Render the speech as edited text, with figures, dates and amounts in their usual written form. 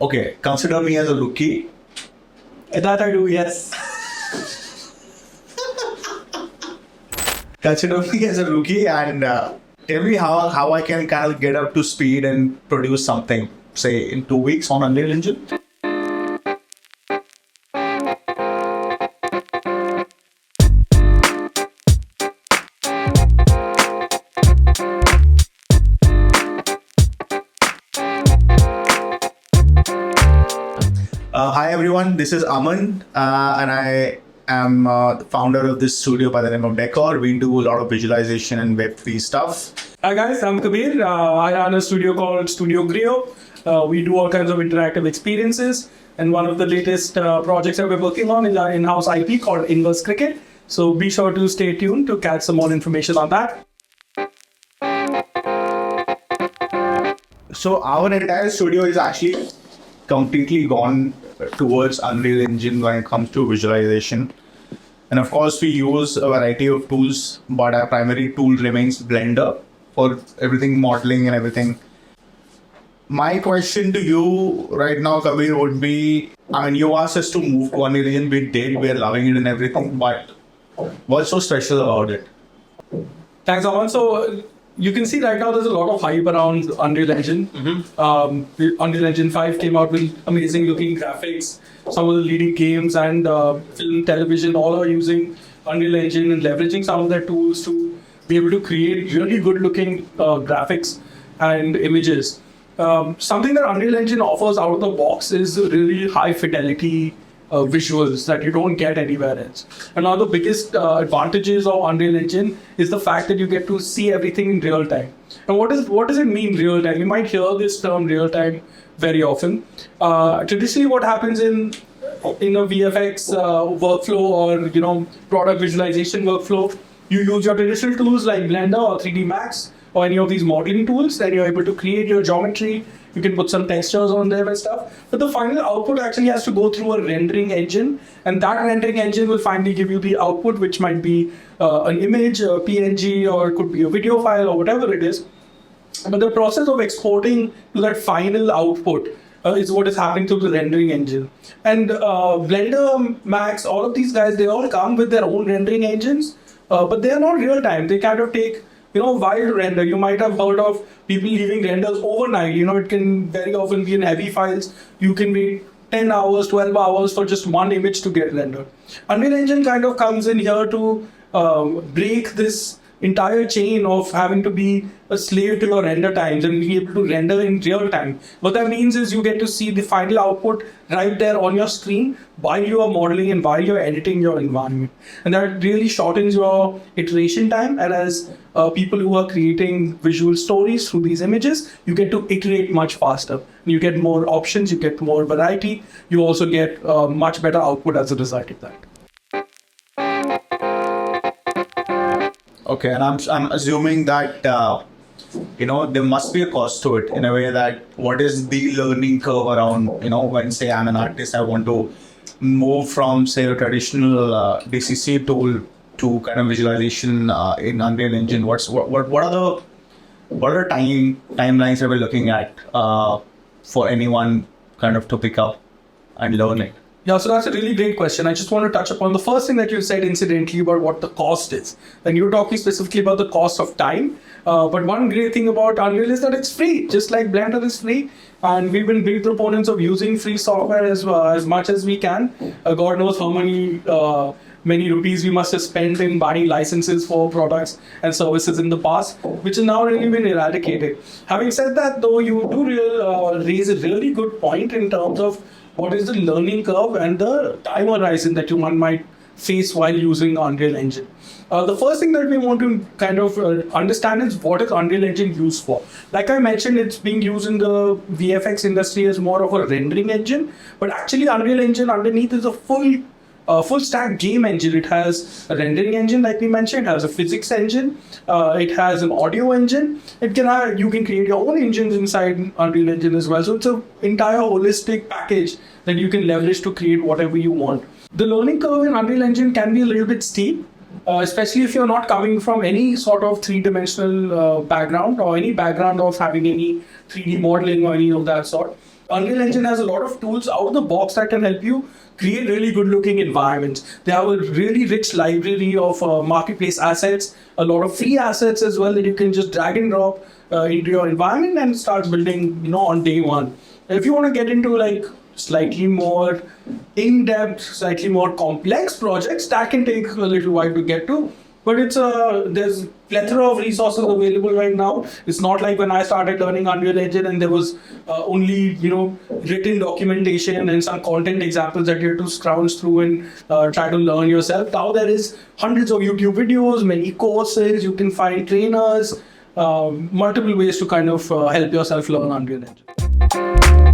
Okay, consider me as a rookie. That I do, yes. Consider me as a rookie and tell me how I can kind of get up to speed and produce something, say, in 2 weeks on Unreal Engine. Hi everyone, this is Aman and I am the founder of this studio by the name of Deckor. We do a lot of visualization and Web3 stuff. Hi guys, I'm Kabir. I run a studio called Studio Griot. We do all kinds of interactive experiences, and one of the latest projects that we're working on is our in-house IP called Inverse Cricket. So be sure to stay tuned to catch some more information on that. So our entire studio is actually completely gone towards Unreal Engine when it comes to visualization. And of course, we use a variety of tools, but our primary tool remains Blender for everything modeling and everything. My question to you right now, Kabir, would be, I mean, you asked us to move to Unreal Engine. We did, we're loving it and everything, but what's so special about it? Thanks, Aman. So you can see right now there's a lot of hype around Unreal Engine. Unreal Engine 5 came out with amazing looking graphics. Some of the leading games and film, television, all are using Unreal Engine and leveraging some of their tools to be able to create really good looking graphics and images. Something that Unreal Engine offers out of the box is really high fidelity visuals that you don't get anywhere else. And one of the biggest advantages of Unreal Engine is the fact that you get to see everything in real time. And what does it mean real time? You might hear this term real time very often. Traditionally, what happens in a VFX workflow or product visualization workflow, you use your traditional tools like Blender or 3D Max or any of these modeling tools, and you're able to create your geometry. You can put some textures on there and stuff. But the final output actually has to go through a rendering engine, and that rendering engine will finally give you the output, which might be an image, a PNG, or it could be a video file or whatever it is. But the process of exporting to that final output is what is happening through the rendering engine. And Blender, Max, all of these guys, they all come with their own rendering engines, but they are not real time. They kind of take while to render. You might have heard of people leaving renders overnight. It can very often be in heavy files. You can wait 10 hours, 12 hours for just one image to get rendered. Unreal Engine kind of comes in here to break this entire chain of having to be a slave to your render times and be able to render in real time. What that means is you get to see the final output right there on your screen while you are modeling and while you're editing your environment. And that really shortens your iteration time. And as people who are creating visual stories through these images, you get to iterate much faster. You get more options, you get more variety. You also get much better output as a result of that. Okay, and I'm assuming that there must be a cost to it in a way that what is the learning curve around when say I'm an artist, I want to move from say a traditional DCC tool to kind of visualization in Unreal Engine. What are the timelines that we're looking at for anyone kind of to pick up and learn it? Yeah, so that's a really great question. I just want to touch upon the first thing that you said incidentally about what the cost is. And you were talking specifically about the cost of time. But one great thing about Unreal is that it's free, just like Blender is free. And we've been big proponents of using free software as much as we can. God knows how many rupees we must have spent in buying licenses for products and services in the past, which has now really been eradicated. Having said that, though, you do raise a really good point in terms of what is the learning curve and the time horizon that one might face while using Unreal Engine. The first thing that we want to kind of understand is what is Unreal Engine used for. Like I mentioned, it's being used in the VFX industry as more of a rendering engine, but actually Unreal Engine underneath is a full stack game engine. It has a rendering engine, like we mentioned. It has a physics engine. It has an audio engine. You can create your own engines inside Unreal Engine as well. So it's an entire holistic package that you can leverage to create whatever you want. The learning curve in Unreal Engine can be a little bit steep, especially if you're not coming from any sort of three-dimensional background or any background of having any 3D modeling or any of that sort. Unreal Engine has a lot of tools out of the box that can help you create really good looking environments. They have a really rich library of marketplace assets, a lot of free assets as well that you can just drag and drop into your environment and start building, on day one. If you want to get into like slightly more in-depth, slightly more complex projects, that can take a little while to get to. But there's plethora of resources available right now. It's not like when I started learning Unreal Engine and there was only written documentation and some content examples that you have to scrounge through and try to learn yourself. Now there is hundreds of YouTube videos, many courses. You can find trainers, multiple ways to kind of help yourself learn Unreal Engine.